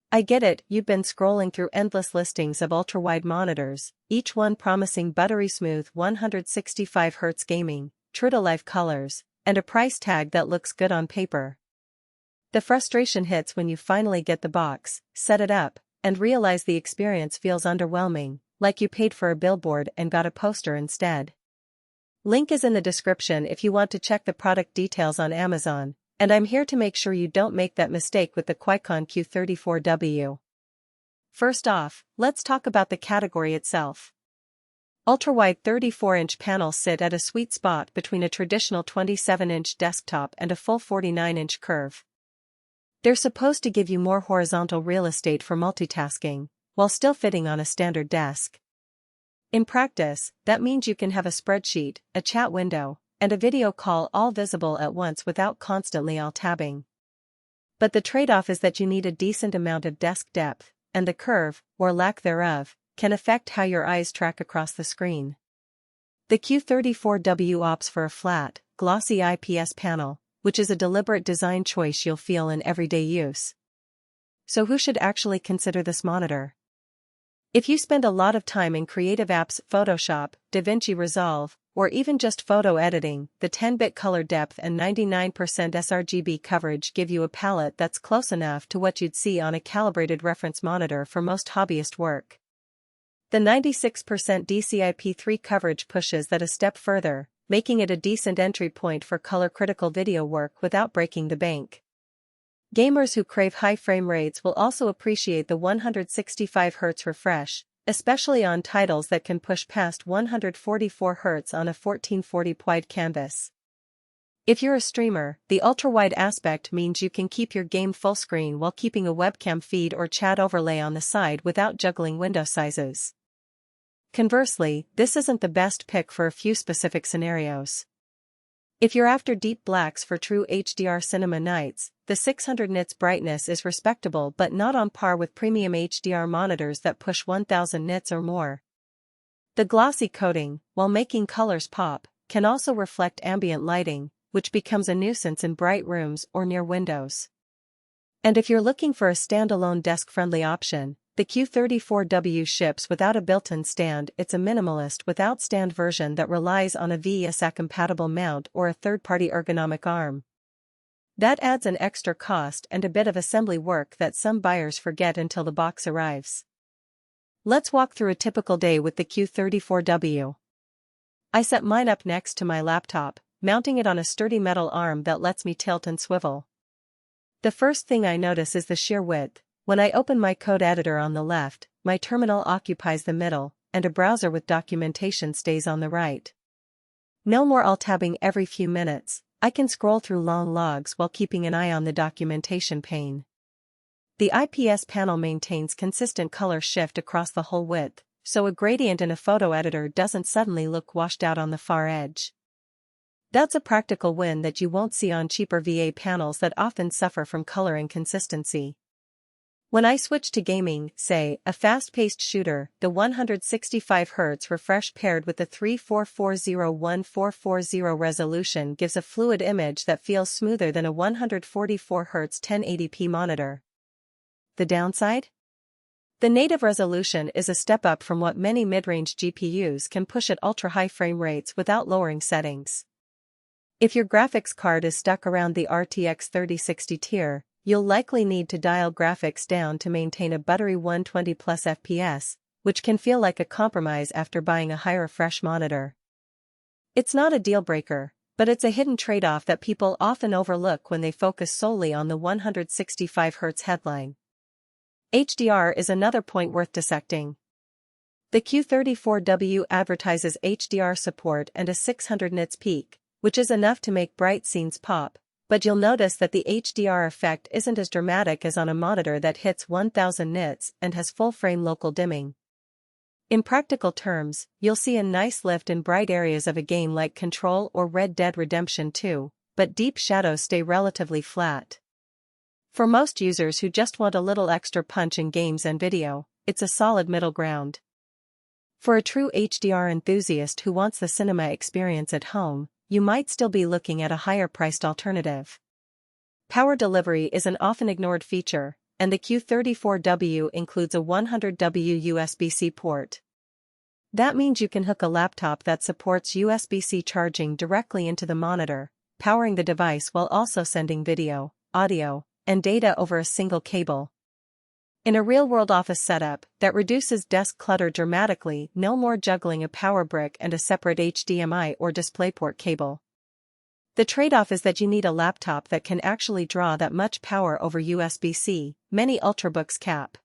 I get it, you've been scrolling through endless listings of ultra-wide monitors, each one promising buttery smooth 165Hz gaming, true-to-life colors, and a price tag that looks good on paper. The frustration hits when you finally get the box, set it up, and realize the experience feels underwhelming, like you paid for a billboard and got a poster instead. Link is in the description if you want to check the product details on Amazon, and I'm here to make sure you don't make that mistake with the Kuycon Q34W. First off, let's talk about the category itself. Ultra-wide 34-inch panels sit at a sweet spot between a traditional 27-inch desktop and a full 49-inch curve. They're supposed to give you more horizontal real estate for multitasking, while still fitting on a standard desk. In practice, that means you can have a spreadsheet, a chat window, and a video call all visible at once without constantly alt-tabbing. But the trade-off is that you need a decent amount of desk depth, and the curve, or lack thereof, can affect how your eyes track across the screen. The Q34W opts for a flat, glossy IPS panel, which is a deliberate design choice you'll feel in everyday use. So who should actually consider this monitor? If you spend a lot of time in creative apps, Photoshop, DaVinci Resolve, or even just photo editing, the 10-bit color depth and 99% sRGB coverage give you a palette that's close enough to what you'd see on a calibrated reference monitor for most hobbyist work. The 96% DCI-P3 coverage pushes that a step further, making it a decent entry point for color-critical video work without breaking the bank. Gamers who crave high frame rates will also appreciate the 165Hz refresh, especially on titles that can push past 144Hz on a 1440 wide canvas. If you're a streamer, the ultra-wide aspect means you can keep your game full screen while keeping a webcam feed or chat overlay on the side without juggling window sizes. Conversely, this isn't the best pick for a few specific scenarios. If you're after deep blacks for true HDR cinema nights, the 600 nits brightness is respectable but not on par with premium HDR monitors that push 1000 nits or more. The glossy coating, while making colors pop, can also reflect ambient lighting, which becomes a nuisance in bright rooms or near windows. And if you're looking for a standalone desk-friendly option, the Q34W ships without a built-in stand. It's a minimalist without stand version that relies on a VESA-compatible mount or a third-party ergonomic arm. That adds an extra cost and a bit of assembly work that some buyers forget until the box arrives. Let's walk through a typical day with the Q34W. I set mine up next to my laptop, mounting it on a sturdy metal arm that lets me tilt and swivel. The first thing I notice is the sheer width. When I open my code editor on the left, my terminal occupies the middle, and a browser with documentation stays on the right. No more alt-tabbing every few minutes. I can scroll through long logs while keeping an eye on the documentation pane. The IPS panel maintains consistent color shift across the whole width, so a gradient in a photo editor doesn't suddenly look washed out on the far edge. That's a practical win that you won't see on cheaper VA panels that often suffer from color inconsistency. When I switch to gaming, say, a fast-paced shooter, the 165Hz refresh paired with the 3440x1440 resolution gives a fluid image that feels smoother than a 144Hz 1080p monitor. The downside? The native resolution is a step up from what many mid-range GPUs can push at ultra-high frame rates without lowering settings. If your graphics card is stuck around the RTX 3060 tier, you'll likely need to dial graphics down to maintain a buttery 120+ FPS, which can feel like a compromise after buying a high refresh monitor. It's not a deal-breaker, but it's a hidden trade-off that people often overlook when they focus solely on the 165Hz headline. HDR is another point worth dissecting. The Q34W advertises HDR support and a 600 nits peak, which is enough to make bright scenes pop. But you'll notice that the HDR effect isn't as dramatic as on a monitor that hits 1000 nits and has full-frame local dimming. In practical terms, you'll see a nice lift in bright areas of a game like Control or Red Dead Redemption 2, but deep shadows stay relatively flat. For most users who just want a little extra punch in games and video, it's a solid middle ground. For a true HDR enthusiast who wants the cinema experience at home, you might still be looking at a higher-priced alternative. Power delivery is an often ignored feature, and the Q34W includes a 100W USB-C port. That means you can hook a laptop that supports USB-C charging directly into the monitor, powering the device while also sending video, audio, and data over a single cable. In a real-world office setup, that reduces desk clutter dramatically. No more juggling a power brick and a separate HDMI or DisplayPort cable. The trade-off is that you need a laptop that can actually draw that much power over USB-C. Many Ultrabooks cap